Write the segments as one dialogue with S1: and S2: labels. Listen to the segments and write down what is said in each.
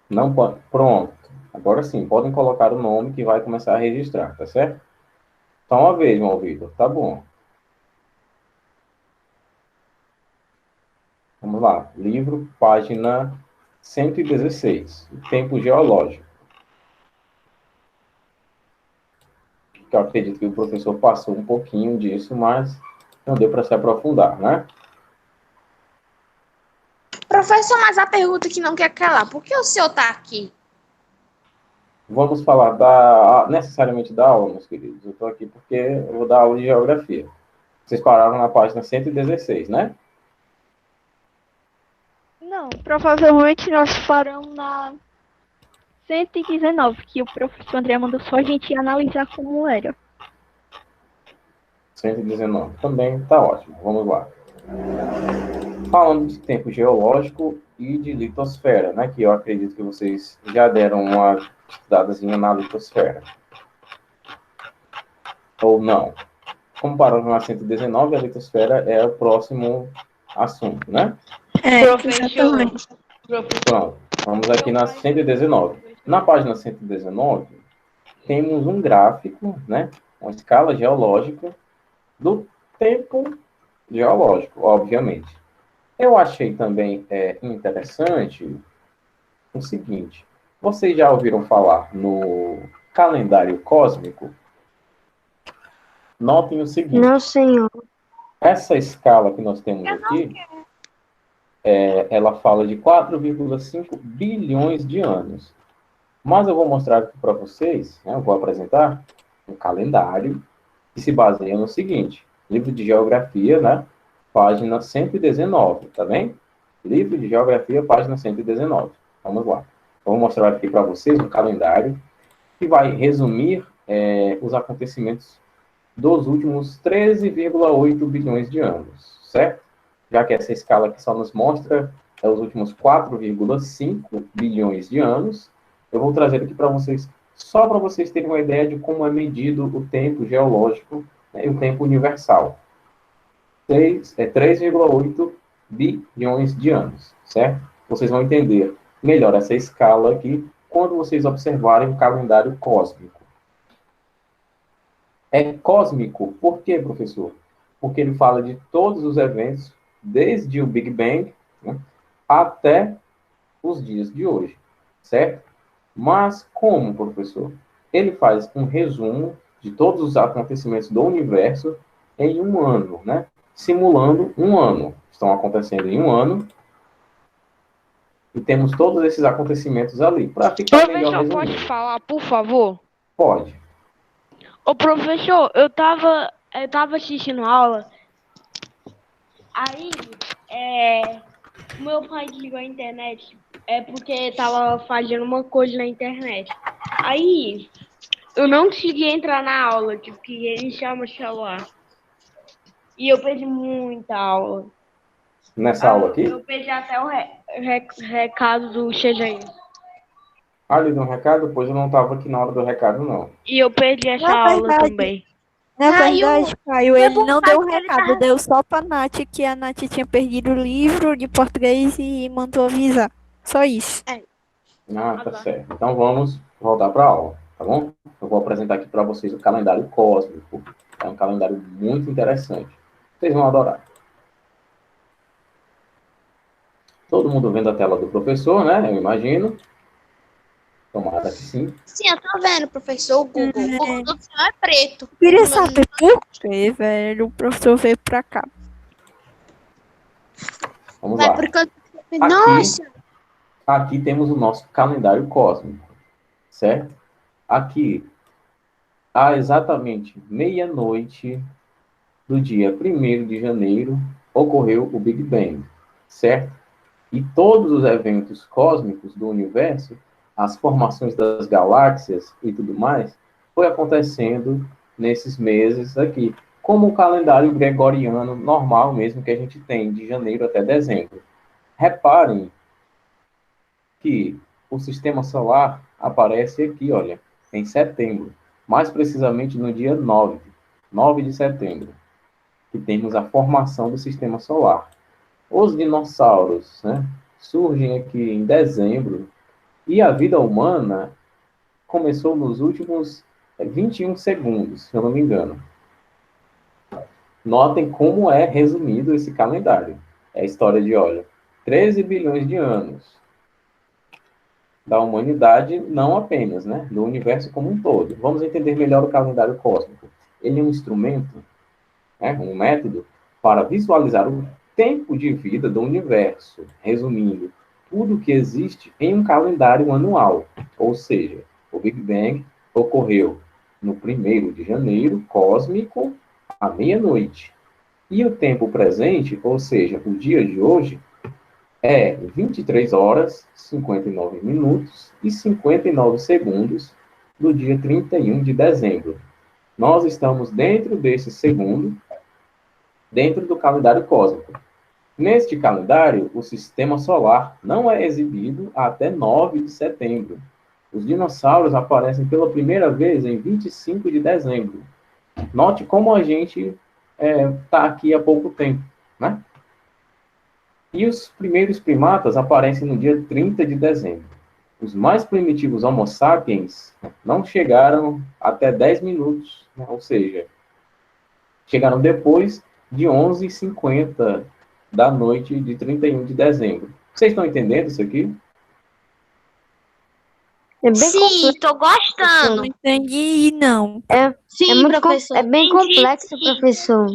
S1: Não pode. Pronto. Agora sim, podem colocar o nome que vai começar a registrar, tá certo? Só uma vez, meu ouvido. Tá bom. Vamos lá. Livro, página 116. Tempo geológico. Que eu acredito que o professor passou um pouquinho disso, mas não deu para se aprofundar, né?
S2: Professor, mas a pergunta que não quer calar, por que o senhor está aqui?
S1: Vamos falar necessariamente da aula, meus queridos. Eu estou aqui porque eu vou dar aula de geografia. Vocês pararam na página 116, né?
S3: Não, provavelmente nós faremos na 119, que o professor André mandou só a gente analisar como era.
S1: 119. Também está ótimo. Vamos lá. Falando de tempo geológico e de litosfera, né? Que eu acredito que vocês já deram uma estudadazinha na litosfera. Ou não. Comparando na 119, a litosfera é o próximo assunto, né?
S2: Professor,
S1: Pronto. Vamos aqui na 119. Na página 119, temos um gráfico, né? Uma escala geológica do tempo geológico, obviamente. Eu achei também interessante o seguinte: vocês já ouviram falar no calendário cósmico? Notem o
S4: Não,
S1: seguinte:
S4: senhor.
S1: essa escala que nós temos aqui, ela fala de 4,5 bilhões de anos. Mas eu vou mostrar aqui para vocês, né, eu vou apresentar um calendário que se baseia no seguinte: livro de geografia, né, página 119, tá bem? Livro de geografia, página 119. Vamos lá. Eu vou mostrar aqui para vocês um calendário que vai resumir os acontecimentos dos últimos 13,8 bilhões de anos, certo? Já que essa escala aqui só nos mostra os últimos 4,5 bilhões de anos, eu vou trazer aqui para vocês, só para vocês terem uma ideia de como é medido o tempo geológico, né, e o tempo universal. 3,8 bilhões de anos, certo? Vocês vão entender melhor essa escala aqui quando vocês observarem o calendário cósmico. É cósmico, por quê, professor? Porque ele fala de todos os eventos, desde o Big Bang, né, até os dias de hoje, certo? Mas como, professor? Ele faz um resumo de todos os acontecimentos do universo em um ano, né? Simulando um ano. Estão acontecendo em um ano e temos todos esses acontecimentos ali, para ficar melhor
S3: Professor, pode
S1: resumido.
S3: falar, por favor?
S1: Pode.
S3: Ô, professor, eu tava assistindo aula, aí, meu pai desligou a internet, porque tava fazendo uma coisa na internet. Aí, eu não consegui entrar na aula, tipo, que ele chama o celular. E eu perdi muita aula.
S1: Nessa aula
S3: Eu
S1: aqui,
S3: perdi até o recado do Xejaí.
S1: ali deu um recado, pois eu não estava aqui na hora do recado, não.
S3: E eu perdi essa
S4: Na
S3: aula
S4: verdade,
S3: também.
S4: na
S2: Caio,
S4: verdade, Caio,
S2: foi
S4: ele
S2: por
S4: não deu
S2: causa
S4: um
S2: que ele
S4: recado,
S2: tava...
S4: deu só pra Nath que a Nath tinha perdido o livro de português e mandou avisar. Só isso.
S1: Ah, tá certo. Então vamos voltar para a aula, tá bom? Eu vou apresentar aqui para vocês o calendário cósmico. É um calendário muito interessante. Vocês vão adorar. Todo mundo vendo a tela do professor, né? Eu imagino. Tomara que sim.
S2: Sim, eu tô vendo, professor, o Google. O Google do céu é preto.
S4: Eu queria saber por que, velho, o professor veio pra cá.
S1: Vamos
S2: Vai
S1: lá.
S2: por enquanto.
S1: Aqui,
S2: Nossa!
S1: aqui temos o nosso calendário cósmico, certo? Aqui, há exatamente meia-noite do dia 1º de janeiro, ocorreu o Big Bang, certo? E todos os eventos cósmicos do universo, as formações das galáxias e tudo mais, foi acontecendo nesses meses aqui, como o calendário gregoriano normal mesmo que a gente tem, de janeiro até dezembro. Reparem que o sistema solar aparece aqui, olha, em setembro, mais precisamente no dia 9 de setembro, que temos a formação do sistema solar. Os dinossauros, né, surgem aqui em dezembro, E a vida humana começou nos últimos 21 segundos, se eu não me engano. Notem como é resumido esse calendário. É a história de, olha, 13 bilhões de anos da humanidade, não apenas, né? Do universo como um todo. Vamos entender melhor o calendário cósmico. Ele é um instrumento, né? Um método para visualizar o tempo de vida do universo. Resumindo, tudo que existe em um calendário anual. Ou seja, o Big Bang ocorreu no 1º de janeiro, cósmico, à meia-noite. E o tempo presente, ou seja, o dia de hoje, é 23 horas, 59 minutos e 59 segundos do dia 31 de dezembro. Nós estamos dentro desse segundo, dentro do calendário cósmico. Neste calendário, o sistema solar não é exibido até 9 de setembro. Os dinossauros aparecem pela primeira vez em 25 de dezembro. Note como a gente está aqui há pouco tempo, né? E os primeiros primatas aparecem no dia 30 de dezembro. Os mais primitivos Homo sapiens não chegaram até 10 minutos, né? Ou seja, chegaram depois de 11h50 da noite de 31 de dezembro. Vocês estão entendendo isso aqui?
S5: É bem
S2: Sim, tô
S4: Não
S2: gostando.
S4: entendi, não.
S2: Sim, professor.
S5: é bem
S2: entendi,
S5: complexo,
S2: sim.
S5: professor.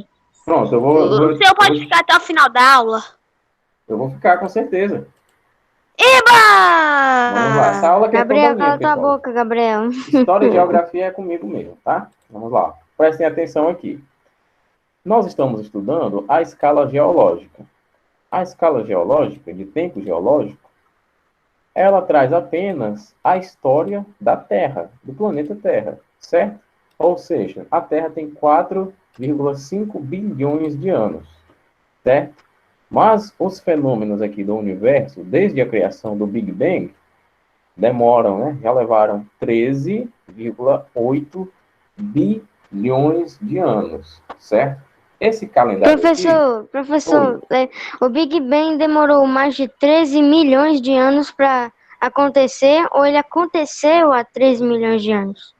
S1: Pronto,
S2: O senhor pode ficar até o final da aula?
S1: eu vou ficar com certeza.
S2: Eba!
S1: Vamos lá, essa aula aqui é toda
S5: Gabriel,
S1: minha,
S5: cala tua
S1: pessoal.
S5: boca, Gabriel.
S1: História e geografia é comigo mesmo, tá? Vamos lá. Prestem atenção aqui. Nós estamos estudando a escala geológica. A escala geológica, de tempo geológico, ela traz apenas a história da Terra, do planeta Terra, certo? Ou seja, a Terra tem 4,5 bilhões de anos, certo? Mas os fenômenos aqui do universo, desde a criação do Big Bang, demoram, né? Já levaram 13,8 bilhões de anos, certo? Esse calendário aqui,
S5: Professor, o Big Bang demorou mais de 13 milhões de anos para acontecer, ou ele aconteceu há 13 milhões de anos?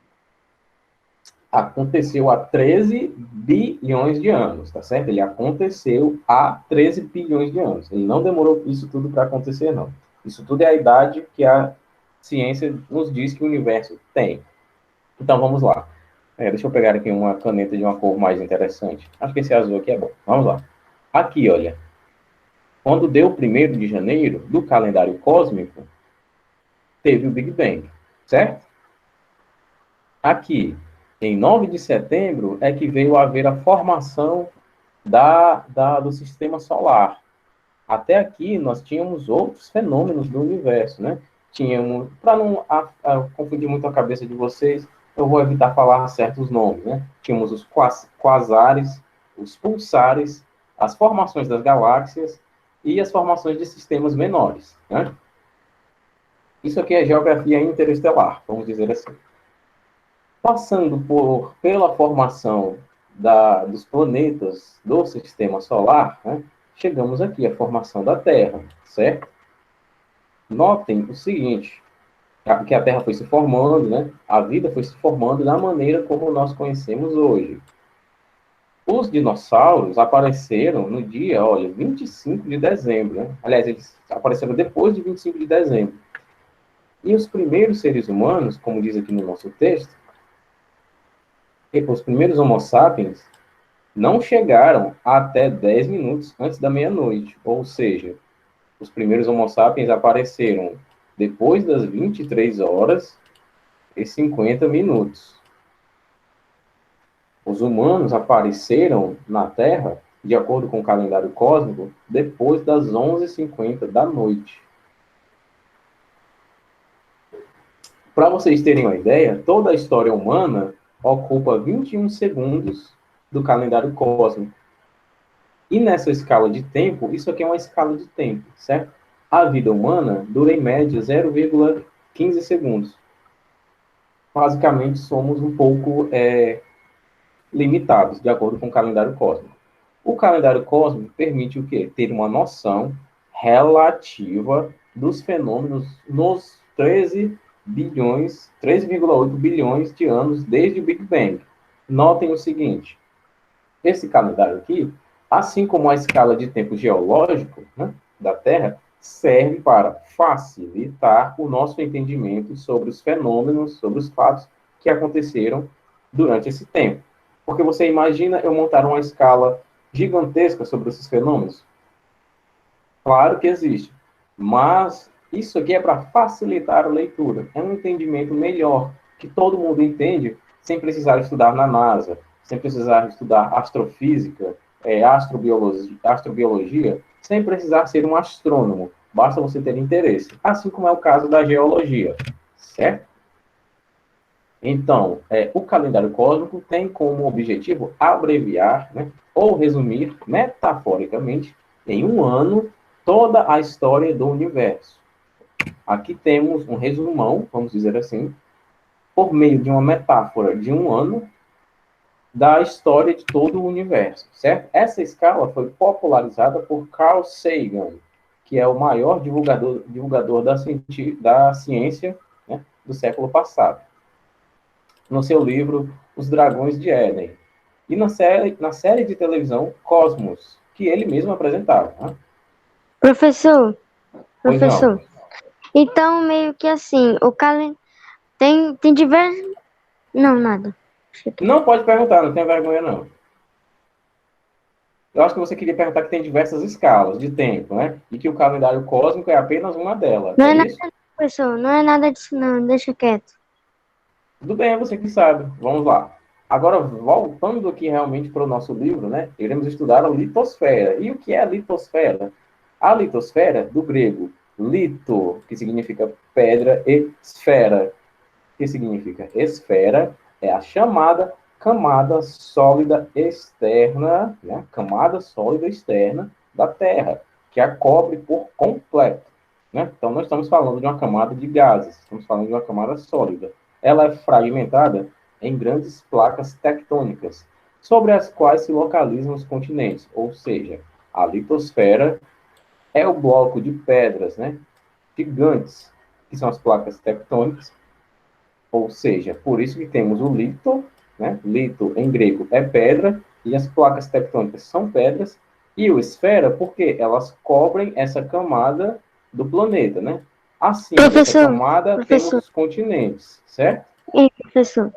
S1: aconteceu há 13 bilhões de anos, tá certo? Ele aconteceu há 13 bilhões de anos. Ele não demorou isso tudo para acontecer, não. Isso tudo é a idade que a ciência nos diz que o universo tem. Então, vamos lá. Deixa eu pegar aqui uma caneta de uma cor mais interessante. Acho que esse azul aqui é bom. Vamos lá. Aqui, olha. Quando deu o 1º de janeiro do calendário cósmico, teve o Big Bang, certo? Aqui, em 9 de setembro, é que veio a haver a formação do sistema solar. Até aqui, nós tínhamos outros fenômenos do universo, né? Tínhamos, para não confundir muito a cabeça de vocês, eu vou evitar falar certos nomes, né? Tínhamos os quasares, os pulsares, as formações das galáxias e as formações de sistemas menores, né? Isso aqui é geografia interestelar, vamos dizer assim. Passando pela formação dos planetas do sistema solar, né? Chegamos aqui à formação da Terra, certo? Notem o seguinte, que a Terra foi se formando, né? A vida foi se formando da maneira como nós conhecemos hoje. Os dinossauros apareceram no dia, olha, 25 de dezembro, né? Aliás, eles apareceram depois de 25 de dezembro. E os primeiros seres humanos, como diz aqui no nosso texto, os primeiros Homo sapiens não chegaram até 10 minutos antes da meia-noite. Ou seja, os primeiros Homo sapiens apareceram depois das 23 horas e 50 minutos. Os humanos apareceram na Terra, de acordo com o calendário cósmico, depois das 11h50 da noite. Para vocês terem uma ideia, toda a história humana ocupa 21 segundos do calendário cósmico. E nessa escala de tempo, isso aqui é uma escala de tempo, certo? A vida humana dura em média 0,15 segundos. Basicamente, somos um pouco limitados, de acordo com o calendário cósmico. O calendário cósmico permite o quê? Ter uma noção relativa dos fenômenos nos 13,8 bilhões de anos desde o Big Bang. Notem o seguinte, esse calendário aqui, assim como a escala de tempo geológico, né, da Terra, serve para facilitar o nosso entendimento sobre os fenômenos, sobre os fatos que aconteceram durante esse tempo. Porque você imagina eu montar uma escala gigantesca sobre esses fenômenos? Claro que existe, mas isso aqui é para facilitar a leitura. É um entendimento melhor, que todo mundo entende, sem precisar estudar na NASA, sem precisar estudar astrofísica, astrobiologia, sem precisar ser um astrônomo. Basta você ter interesse. Assim como é o caso da geologia, certo? Então, o calendário cósmico tem como objetivo abreviar, né, ou resumir metaforicamente em um ano toda a história do universo. Aqui temos um resumão, vamos dizer assim, por meio de uma metáfora de um ano da história de todo o universo, certo? Essa escala foi popularizada por Carl Sagan, que é o maior divulgador da ciência, né, do século passado, no seu livro Os Dragões de Éden, e na série de televisão Cosmos, que ele mesmo apresentava. Né?
S5: Professor,
S1: Pois
S5: professor.
S1: não.
S5: Então, meio que assim, o calendário tem diversos... Não, nada.
S1: Não pode perguntar, não tenha vergonha, não. Eu acho que você queria perguntar que tem diversas escalas de tempo, né? E que o calendário cósmico é apenas uma delas.
S5: Não
S1: É
S5: é nada,
S1: isso?
S5: professor, não é nada disso não, deixa quieto.
S1: Tudo bem, é você que sabe. Vamos lá. Agora, voltando aqui realmente para o nosso livro, né? Iremos estudar a litosfera. E o que é a litosfera? A litosfera, do grego lito, que significa pedra, e esfera, que significa esfera, é a chamada camada sólida externa, né? Camada sólida externa da Terra, que a cobre por completo. Né? Então, nós estamos falando de uma camada de gases, estamos falando de uma camada sólida. Ela é fragmentada em grandes placas tectônicas, sobre as quais se localizam os continentes, ou seja, a litosfera é o bloco de pedras, né, gigantes, que são as placas tectônicas, ou seja, por isso que temos o lito, né, lito em grego é pedra, e as placas tectônicas são pedras, e o esfera, porque elas cobrem essa camada do planeta, né? Acima dessa
S5: Professor,
S1: camada temos
S5: professor.
S1: os continentes, certo?
S5: Ei, professor.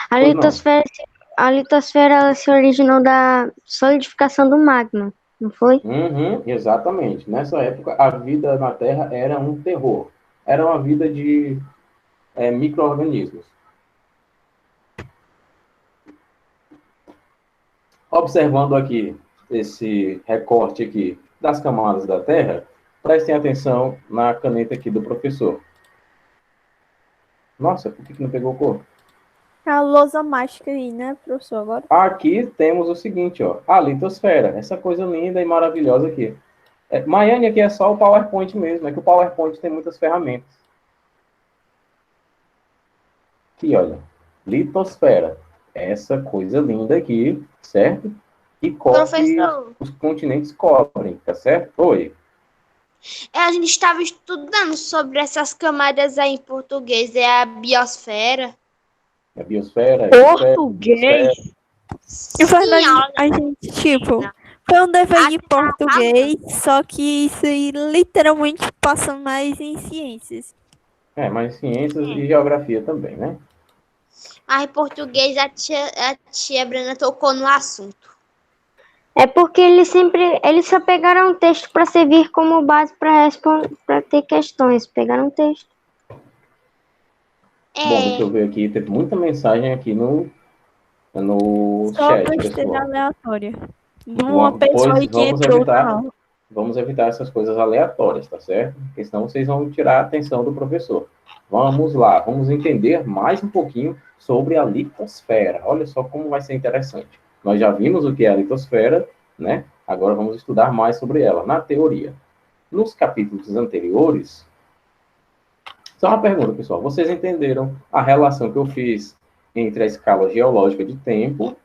S5: A
S1: Pois não.
S5: litosfera ela se originou da solidificação do magma, não foi?
S1: Uhum, exatamente. Nessa época, a vida na Terra era um terror. Era uma vida de micro-organismos. Observando aqui esse recorte aqui das camadas da Terra, prestem atenção na caneta aqui do professor. Nossa, por que não pegou cor?
S4: A lousa mágica aí, né, professor? Agora.
S1: Aqui temos o seguinte, ó, a litosfera, essa coisa linda e maravilhosa aqui. Maiane, aqui é só o PowerPoint mesmo, é que o PowerPoint tem muitas ferramentas. Aqui, olha, litosfera, essa coisa linda aqui, certo? E
S2: Professor,
S1: os continentes cobrem, tá certo? Oi.
S2: a gente estava estudando sobre essas camadas aí em português. É a biosfera.
S1: A biosfera, a biosfera.
S3: Português?
S4: Em verdade,
S2: olha,
S4: a gente, tipo, foi um dever de
S2: Aqui tá
S4: português, só que isso aí literalmente passa mais em ciências.
S1: Mas ciências e geografia também, né?
S2: Aí em português a tia Bruna tocou no assunto.
S5: É porque eles só pegaram um texto para servir como base para ter questões. Pegaram um texto.
S1: Bom, deixa eu ver aqui, teve muita mensagem aqui no
S4: Só
S1: chat,
S4: besteira
S1: pessoal.
S4: aleatória. De uma pessoa
S1: Pois
S4: aí que entrou na aula.
S1: vamos evitar essas coisas aleatórias, tá certo? Porque senão vocês vão tirar a atenção do professor. Vamos lá, vamos entender mais um pouquinho sobre a litosfera. Olha só como vai ser interessante. Nós já vimos o que é a litosfera, né? Agora vamos estudar mais sobre ela, na teoria. Nos capítulos anteriores, só uma pergunta, pessoal. Vocês entenderam a relação que eu fiz entre a escala geológica de tempo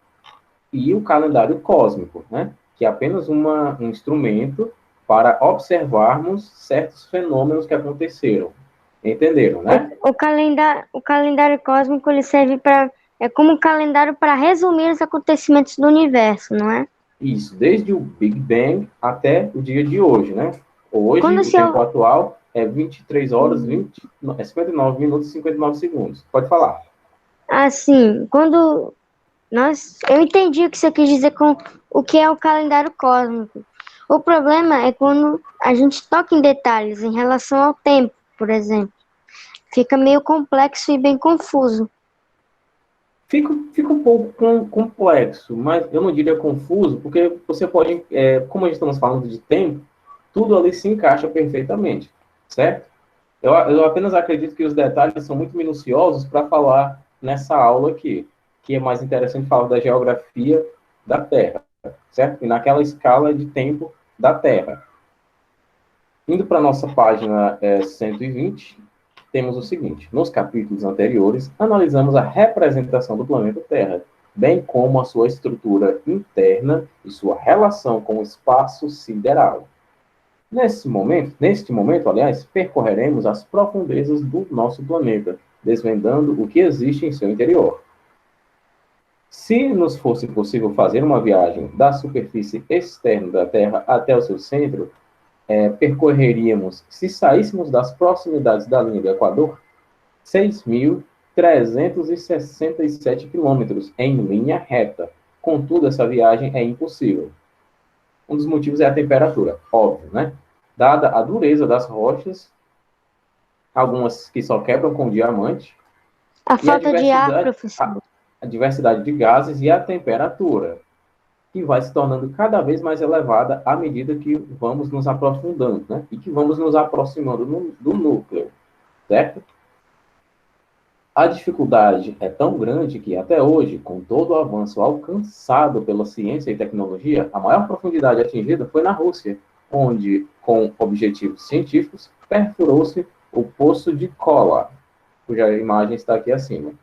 S1: e o calendário cósmico, né? Que é apenas um instrumento para observarmos certos fenômenos que aconteceram Entenderam, né?
S5: O calendário cósmico ele serve para é como um calendário para resumir os acontecimentos do universo, não é?
S1: Isso, desde o Big Bang até o dia de hoje, né? Hoje,
S5: Quando
S1: o
S5: se
S1: tempo atual é 23 horas, 59 minutos e 59 segundos. Pode falar.
S5: assim, quando eu entendi o que você quis dizer com o que é o calendário cósmico. O problema é quando a gente toca em detalhes em relação ao tempo, por exemplo. Fica meio complexo e bem confuso.
S1: Fica um pouco complexo, mas eu não diria confuso, porque você pode, como a gente estamos falando de tempo, tudo ali se encaixa perfeitamente, certo? Eu apenas acredito que os detalhes são muito minuciosos para falar nessa aula aqui, que é mais interessante falar da geografia da Terra, certo? E naquela escala de tempo da Terra. Indo para a nossa página 120, temos o seguinte: nos capítulos anteriores, analisamos a representação do planeta Terra, bem como a sua estrutura interna e sua relação com o espaço sideral. Neste momento, aliás, percorreremos as profundezas do nosso planeta, desvendando o que existe em seu interior. Se nos fosse possível fazer uma viagem da superfície externa da Terra até o seu centro, percorreríamos, se saíssemos das proximidades da linha do Equador, 6.367 quilômetros em linha reta. Contudo, essa viagem é impossível. Um dos motivos é a temperatura, óbvio, né? Dada a dureza das rochas, algumas que só quebram com diamante,
S5: A falta de ar, professor.
S1: A diversidade de gases e a temperatura, que vai se tornando cada vez mais elevada à medida que vamos nos aprofundando, né? E que vamos nos aproximando do núcleo, certo? A dificuldade é tão grande que, até hoje, com todo o avanço alcançado pela ciência e tecnologia, a maior profundidade atingida foi na Rússia, onde, com objetivos científicos, perfurou-se o Poço de Kola, cuja imagem está aqui acima,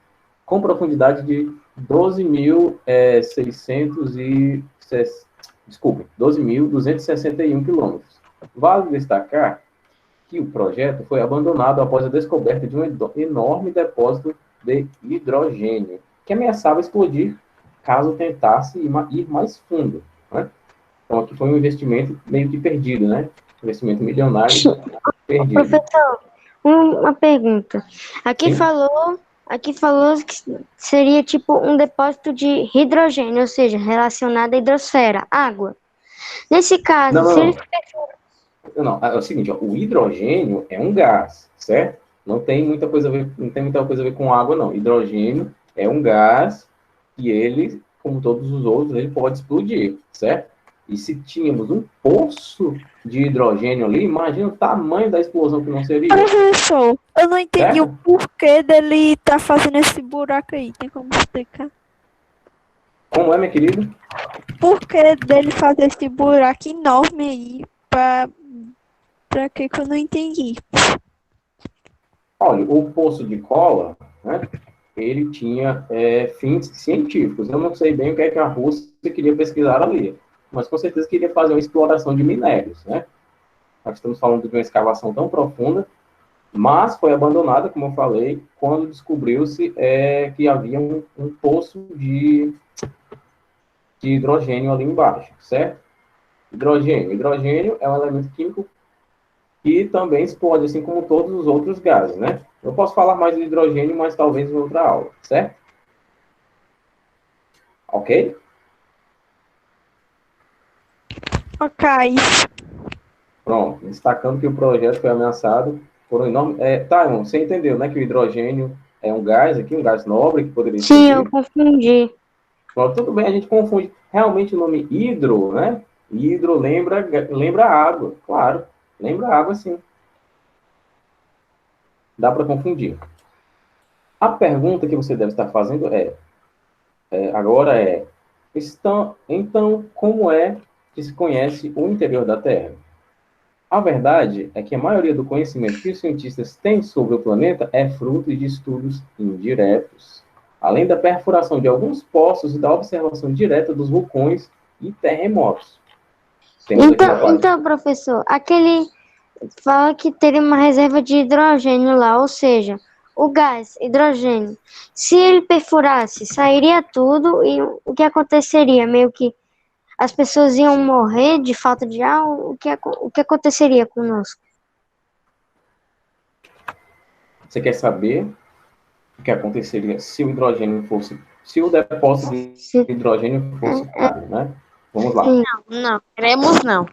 S1: com profundidade de 12.261 quilômetros. Vale destacar que o projeto foi abandonado após a descoberta de um enorme depósito de hidrogênio, que ameaçava explodir caso tentasse ir mais fundo, né? Então, aqui foi um investimento meio que perdido, né? Investimento milionário perdido.
S5: Professor, uma pergunta. Aqui falou que seria tipo um depósito de hidrogênio, ou seja, relacionado à hidrosfera, água. Nesse caso,
S1: Não, é o seguinte, ó, o hidrogênio é um gás, certo? Não tem muita coisa a ver com água, não. Hidrogênio é um gás que ele, como todos os outros, ele pode explodir, certo? E se tínhamos um poço de hidrogênio ali, imagina o tamanho da explosão que não seria.
S4: Professor, eu não entendi
S1: Certo?
S4: o porquê dele tá fazendo esse buraco aí. Tem como explicar?
S1: Como é, minha querida?
S4: Por que dele fazer esse buraco enorme aí? Pra que eu não entendi?
S1: Olha, o Poço de Kola, né, ele tinha fins científicos. Eu não sei bem o que é que a Rússia queria pesquisar ali, mas com certeza queria fazer uma exploração de minérios, né? Nós estamos falando de uma escavação tão profunda, mas foi abandonada, como eu falei, quando descobriu-se que havia um poço de hidrogênio ali embaixo, certo? Hidrogênio é um elemento químico que também explode, assim como todos os outros gases, né? Eu posso falar mais de hidrogênio, mas talvez em outra aula, certo? Ok?
S4: Ok.
S1: Pronto, destacando que o projeto foi ameaçado por um enorme... Taiwan, você entendeu, né, que o hidrogênio é um gás aqui, um gás nobre, que poderia
S5: sim,
S1: explodir?
S5: eu confundi.
S1: Pronto, tudo bem, a gente confunde. Realmente o nome hidro, né? Hidro lembra água, claro. Lembra água, sim. Dá para confundir. A pergunta que você deve estar fazendo agora é, então, como é que se conhece o interior da Terra? A verdade é que a maioria do conhecimento que os cientistas têm sobre o planeta é fruto de estudos indiretos, além da perfuração de alguns poços e da observação direta dos vulcões e terremotos.
S5: Então, professor, aquele fala que teria uma reserva de hidrogênio lá, ou seja, o gás, hidrogênio. Se ele perfurasse, sairia tudo e o que aconteceria? Meio que as pessoas iam morrer de falta de ar? O que aconteceria conosco?
S1: Você quer saber o que aconteceria se o hidrogênio fosse, se o depósito de
S5: Se,
S1: hidrogênio fosse caro, né? Vamos lá.
S5: sim,
S2: Não, queremos não.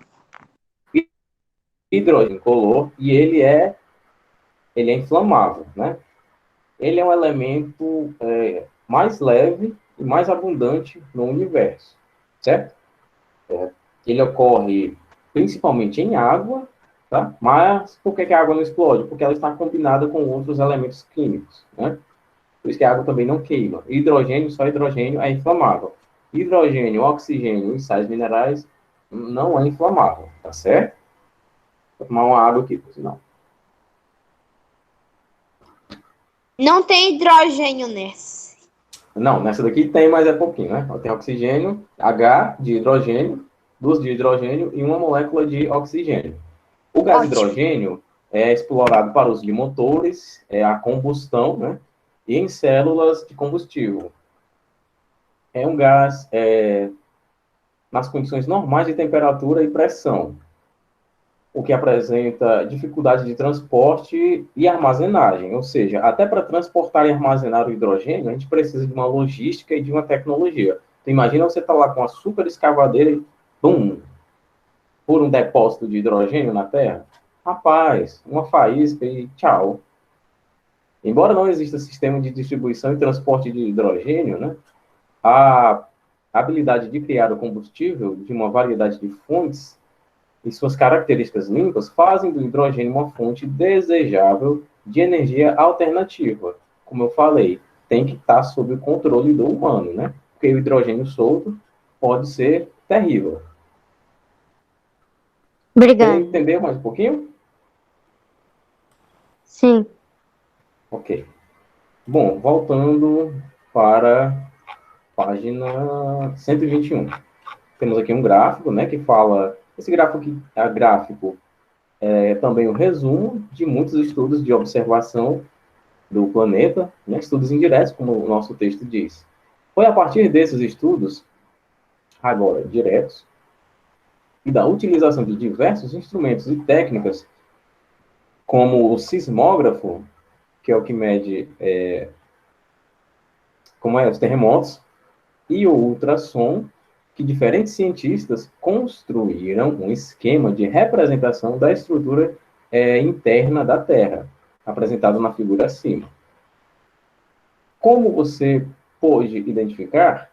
S1: Hidrogênio incolor e ele é inflamável, né? Ele é um elemento mais leve e mais abundante no universo, certo? Ele ocorre principalmente em água, tá? Mas por que a água não explode? Porque ela está combinada com outros elementos químicos, né? Por isso que a água também não queima. Hidrogênio, só hidrogênio é inflamável. Hidrogênio, oxigênio e sais minerais não é inflamável, tá certo? Vou tomar uma água aqui, por sinal.
S2: Não tem hidrogênio nesse.
S1: Não, nessa daqui tem, mas é pouquinho, né? Tem oxigênio, H de hidrogênio, 2 de hidrogênio e uma molécula de oxigênio. O gás
S2: Ótimo.
S1: hidrogênio é explorado para uso de motores, a combustão, né? E em células de combustível. É um gás nas condições normais de temperatura e pressão, o que apresenta dificuldade de transporte e armazenagem, ou seja, até para transportar e armazenar o hidrogênio, a gente precisa de uma logística e de uma tecnologia. Então, imagina você estar lá com a super escavadeira e, bum, por um depósito de hidrogênio na Terra. Rapaz, uma faísca e tchau. Embora não exista sistema de distribuição e transporte de hidrogênio, né, a habilidade de criar o combustível de uma variedade de fontes e suas características limpas fazem do hidrogênio uma fonte desejável de energia alternativa. Como eu falei, tem que estar sob o controle do humano, né? Porque o hidrogênio solto pode ser terrível.
S5: obrigado.
S1: Quer entender mais um pouquinho?
S5: Sim,
S1: Ok. Bom, voltando para a página 121. Temos aqui um gráfico, né, que fala... Esse gráfico aqui, gráfico é também o resumo de muitos estudos de observação do planeta, né, estudos indiretos, como o nosso texto diz. Foi a partir desses estudos, agora diretos, e da utilização de diversos instrumentos e técnicas, como o sismógrafo, que é o que mede os terremotos, e o ultrassom, que diferentes cientistas construíram um esquema de representação da estrutura interna da Terra, apresentado na figura acima. Como você pôde identificar,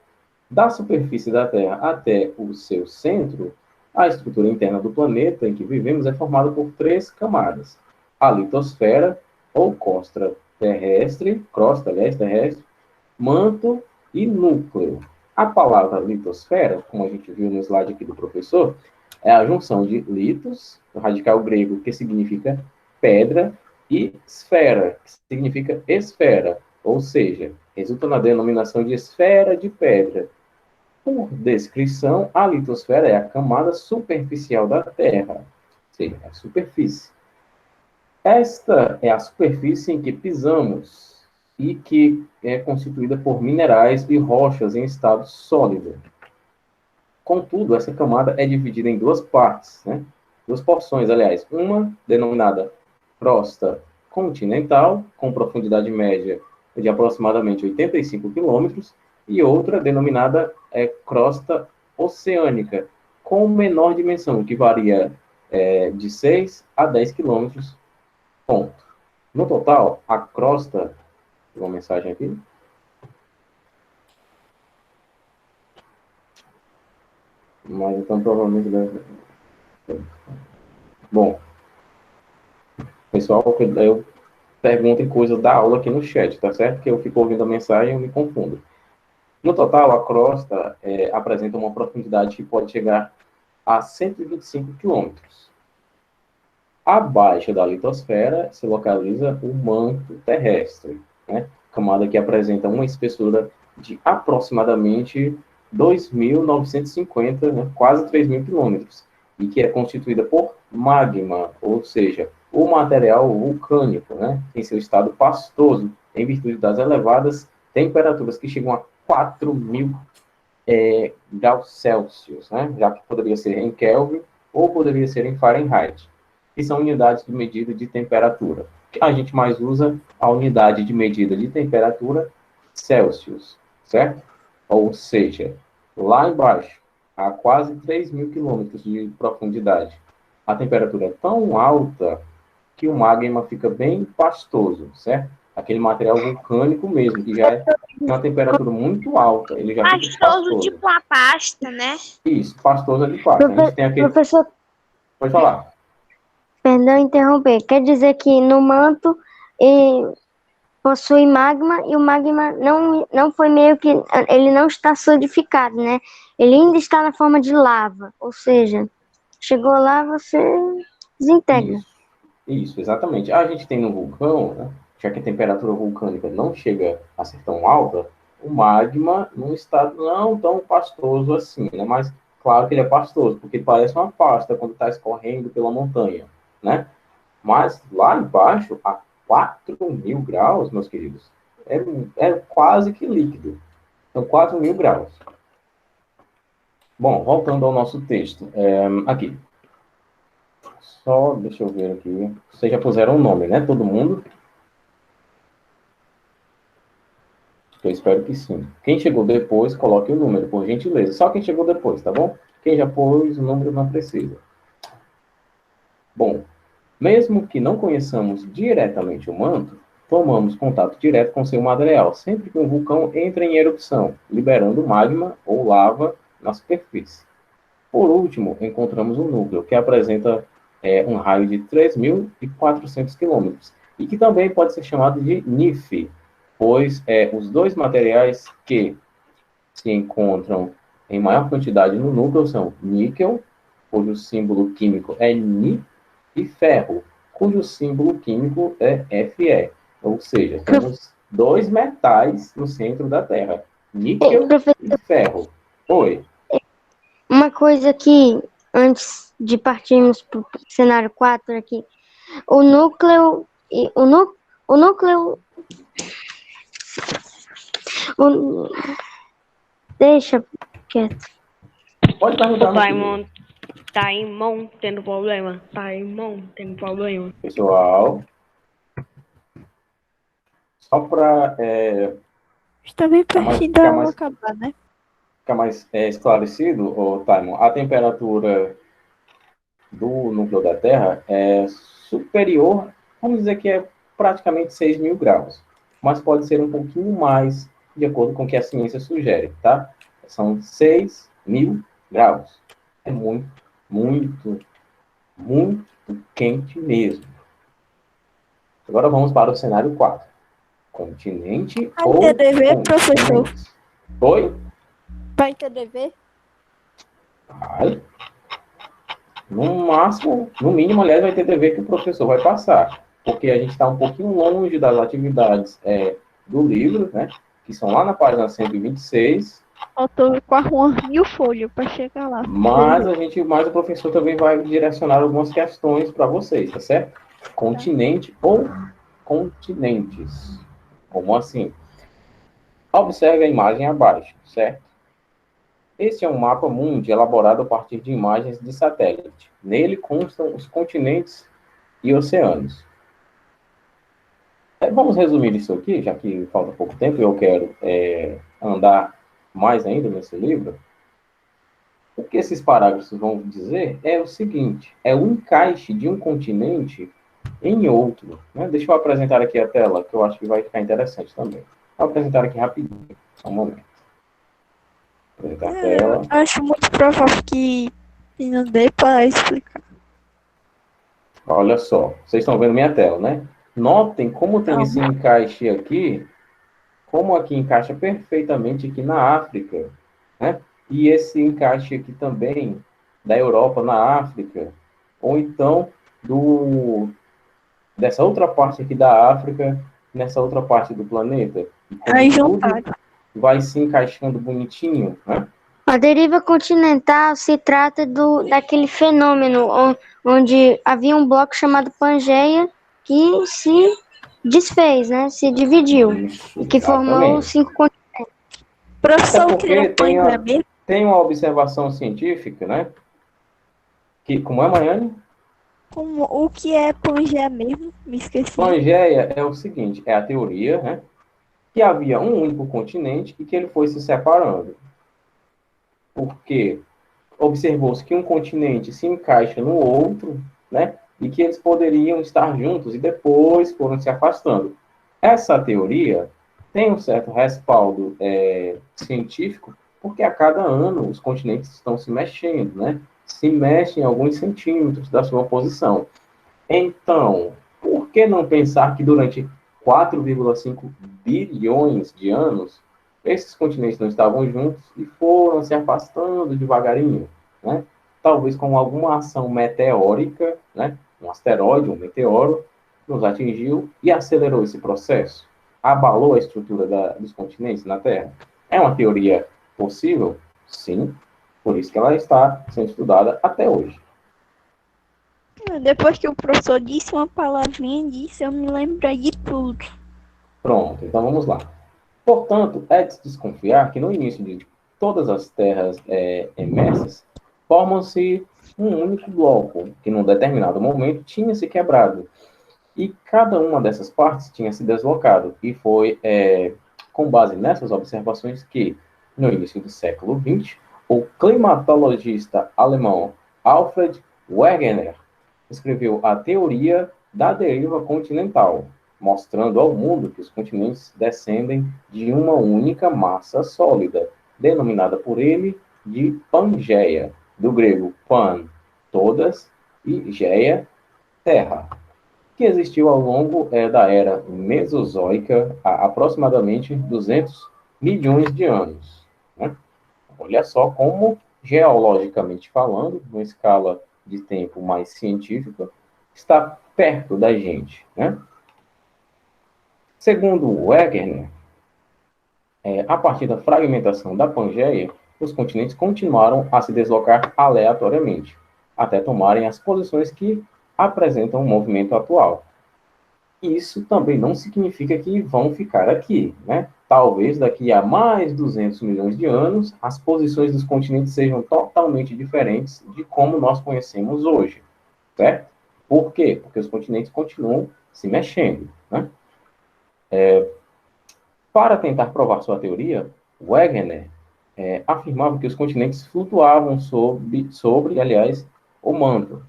S1: da superfície da Terra até o seu centro, a estrutura interna do planeta em que vivemos é formada por 3 camadas. A litosfera, ou crosta terrestre, manto e núcleo. A palavra litosfera, como a gente viu no slide aqui do professor, é a junção de litos, o radical grego que significa pedra, e esfera, que significa esfera, ou seja, resulta na denominação de esfera de pedra. Por descrição, a litosfera é a camada superficial da Terra, ou seja, a superfície. Esta é a superfície em que pisamos e que é constituída por minerais e rochas em estado sólido. Contudo, essa camada é dividida em 2 partes, né? 2 porções, aliás. Uma denominada crosta continental, com profundidade média de aproximadamente 85 quilômetros, e outra denominada crosta oceânica, com menor dimensão, que varia de 6 a 10 quilômetros. Ponto. No total, a crosta... Uma mensagem aqui. Mas então provavelmente deve... Bom, pessoal, eu pergunto coisas da aula aqui no chat, tá certo? Que eu fico ouvindo a mensagem e eu me confundo. No total, a crosta apresenta uma profundidade que pode chegar a 125 quilômetros. Abaixo da litosfera se localiza o manto terrestre, né? Camada que apresenta uma espessura de aproximadamente 2.950, né? Quase 3.000 quilômetros, e que é constituída por magma, ou seja, o material vulcânico, né, em seu estado pastoso, em virtude das elevadas temperaturas que chegam a 4.000 graus Celsius, né, já que poderia ser em Kelvin ou poderia ser em Fahrenheit, que são unidades de medida de temperatura. A gente mais usa a unidade de medida de temperatura Celsius, certo? Ou seja, lá embaixo, a quase 3.000 quilômetros de profundidade, a temperatura é tão alta que o magma fica bem pastoso, certo? Aquele material vulcânico mesmo, que já é uma temperatura muito alta, ele já fica
S2: Pastoso,
S1: pastoso.
S2: tipo uma pasta, né?
S1: Isso, pastoso é de pasta. A gente tem aquele...
S5: Professor,
S1: Pode falar.
S5: perdão interromper, quer dizer que no manto possui magma e o magma não foi meio que, ele não está solidificado, né? Ele ainda está na forma de lava, ou seja, chegou lá, você desintegra.
S1: Isso, exatamente. A gente tem no vulcão, né, já que a temperatura vulcânica não chega a ser tão alta, o magma num estado não tão pastoso assim, né? Mas claro que ele é pastoso, porque parece uma pasta quando está escorrendo pela montanha, né? Mas lá embaixo, a 4.000 graus, meus queridos, é quase que líquido. Então, 4.000 graus. Bom, voltando ao nosso texto. Aqui. Só, deixa eu ver aqui. Vocês já puseram um nome, né? Todo mundo? Eu espero que sim. Quem chegou depois, coloque o número, por gentileza. Só quem chegou depois, tá bom? Quem já pôs, o número não precisa. Bom, mesmo que não conheçamos diretamente o manto, tomamos contato direto com seu material, sempre que um vulcão entra em erupção, liberando magma ou lava na superfície. Por último, encontramos o núcleo, que apresenta um raio de 3.400 quilômetros, e que também pode ser chamado de NIF, pois os dois materiais que se encontram em maior quantidade no núcleo são níquel, cujo símbolo químico é Ni, e ferro, cujo símbolo químico é Fe. Ou seja, temos dois metais no centro da Terra, níquel e ferro. Oi.
S5: Uma coisa que, antes de partirmos para o cenário 4 aqui, o núcleo, deixa quieto.
S1: Pode perguntar.
S3: Taimon tendo problema.
S1: Pessoal, só para
S4: Está bem pertinho da acabar, né?
S1: ficar mais esclarecido, Taimon, a temperatura do núcleo da Terra é superior, vamos dizer que é praticamente 6.000 graus, mas pode ser um pouquinho mais, de acordo com o que a ciência sugere, tá? São 6.000 graus. É muito, muito, muito quente mesmo. Agora vamos para o cenário 4. Continente ou
S4: TDV, professor?
S1: Oi?
S4: Vai ter DV?
S1: Vai. No máximo, no mínimo, aliás, vai ter dever que o professor vai passar, porque a gente está um pouquinho longe das atividades do livro, né, que são lá na página 126.
S4: Faltou quase umas 1.000 folhas para chegar lá.
S1: Mas o professor também vai direcionar algumas questões para vocês, tá certo? Continente ou continentes. Como assim? Observe a imagem abaixo, certo? Este é um mapa mundi elaborado a partir de imagens de satélite. Nele constam os continentes e oceanos. Vamos resumir isso aqui, já que falta pouco tempo e eu quero andar mais ainda nesse livro. O que esses parágrafos vão dizer é o seguinte: é o encaixe de um continente em outro, né? Deixa eu apresentar aqui a tela, que eu acho que vai ficar interessante também. Vou apresentar aqui rapidinho, só um momento.
S4: Eu acho muito provável que não dê para explicar.
S1: Olha só, vocês estão vendo minha tela, né? Notem como tem esse encaixe aqui, como aqui encaixa perfeitamente aqui na África, né? E esse encaixe aqui também da Europa na África, ou então dessa outra parte aqui da África, nessa outra parte do planeta.
S4: Aí juntar.
S1: Vai se encaixando bonitinho, né?
S5: A deriva continental se trata daquele fenômeno onde havia um bloco chamado Pangeia que se desfez, né? Se dividiu.
S1: Isso,
S5: E que formou
S1: exatamente.
S5: 5 continentes.
S4: Professor,
S1: Até
S4: o que é
S1: porque
S4: o Pangeia mesmo?
S1: tem uma observação científica, né? Que, como é, Maiane?
S4: O que é Pangeia mesmo? Me esqueci.
S1: Pangeia é o seguinte, é a teoria, né? Que havia um único continente e que ele foi se separando. Porque observou-se que um continente se encaixa no outro, né? E que eles poderiam estar juntos e depois foram se afastando. Essa teoria tem um certo respaldo científico, porque a cada ano os continentes estão se mexendo, né? Se mexem alguns centímetros da sua posição. Então, por que não pensar que durante 4,5 bilhões de anos, esses continentes não estavam juntos e foram se afastando devagarinho, né? Talvez com alguma ação meteórica, né? Um asteroide, um meteoro, nos atingiu e acelerou esse processo. Abalou a estrutura dos continentes na Terra. É uma teoria possível? Sim. Por isso que ela está sendo estudada até hoje.
S4: Depois que o professor disse uma palavrinha disso, eu me lembrei de tudo.
S1: Pronto, então vamos lá. Portanto, é de se desconfiar que no início de todas as terras emersas, formam-se um único bloco, que num determinado momento tinha se quebrado. E cada uma dessas partes tinha se deslocado. E foi com base nessas observações que, no início do século XX, o climatologista alemão Alfred Wegener escreveu a teoria da deriva continental, mostrando ao mundo que os continentes descendem de uma única massa sólida, denominada por ele de Pangeia, do grego pan, todas, e geia, terra, que existiu ao longo da era Mesozoica há aproximadamente 200 milhões de anos. Né? Olha só como, geologicamente falando, numa escala de tempo mais científica, está perto da gente. Né? Segundo Wegener, a partir da fragmentação da Pangeia, os continentes continuaram a se deslocar aleatoriamente, até tomarem as posições que apresentam o movimento atual. Isso também não significa que vão ficar aqui, né? Talvez daqui a mais 200 milhões de anos, as posições dos continentes sejam totalmente diferentes de como nós conhecemos hoje, certo? Por quê? Porque os continentes continuam se mexendo, né? Para tentar provar sua teoria, Wegener afirmava que os continentes flutuavam sobre, aliás, o manto,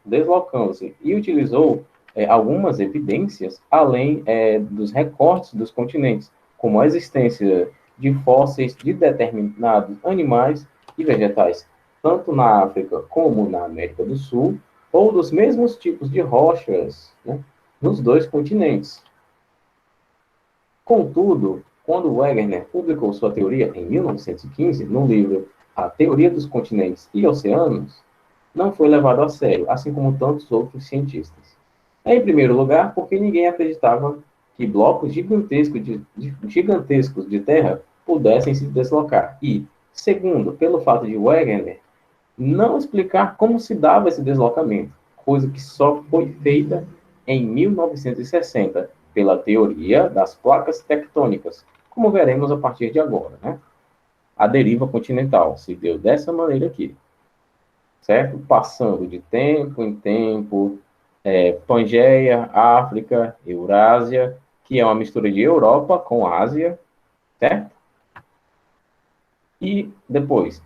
S1: deslocando-se, e utilizou algumas evidências além dos recortes dos continentes, como a existência de fósseis de determinados animais e vegetais, tanto na África como na América do Sul, ou dos mesmos tipos de rochas, né, nos dois continentes. Contudo, quando Wegener publicou sua teoria em 1915, no livro A Teoria dos Continentes e Oceanos, não foi levado a sério, assim como tantos outros cientistas. Em primeiro lugar, porque ninguém acreditava que blocos gigantescos de terra pudessem se deslocar. E, segundo, pelo fato de Wegener não explicar como se dava esse deslocamento, coisa que só foi feita em 1960, pela teoria das placas tectônicas, como veremos a partir de agora, né? A deriva continental se deu dessa maneira aqui, certo? Passando de tempo em tempo, Pangeia, África, Eurásia, que é uma mistura de Europa com Ásia, certo? E depois,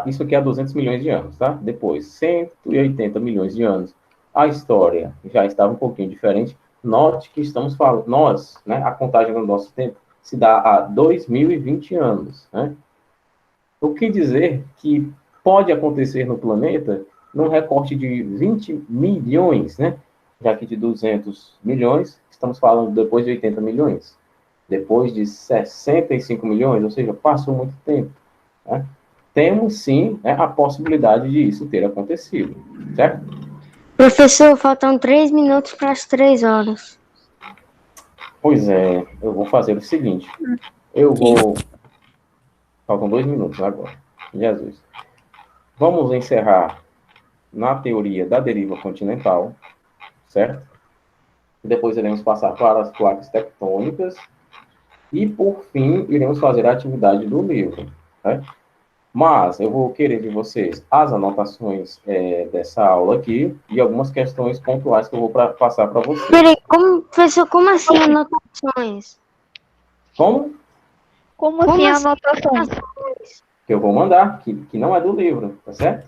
S1: isso aqui há 200 milhões de anos, tá? Depois, 180 milhões de anos, a história já estava um pouquinho diferente. Note que estamos falando, nós, né, a contagem do nosso tempo se dá a 2020 anos, né? O que dizer que pode acontecer no planeta num recorte de 20 milhões, né? Já que de 200 milhões, estamos falando depois de 80 milhões. Depois de 65 milhões, ou seja, passou muito tempo. Né? Temos, sim, a possibilidade de isso ter acontecido, certo?
S5: Professor, faltam 3 minutos para as 3 horas.
S1: Pois é, eu vou fazer o seguinte. Faltam 2 minutos agora. Jesus. Vamos encerrar na teoria da deriva continental, certo? Depois iremos passar para as placas tectônicas e, por fim, iremos fazer a atividade do livro, né? Mas eu vou querer de vocês as anotações dessa aula aqui e algumas questões pontuais que eu vou passar para vocês.
S5: Peraí, professor, como assim anotações?
S1: Como?
S4: Como assim anotações?
S1: Que eu vou mandar, que não é do livro, tá certo?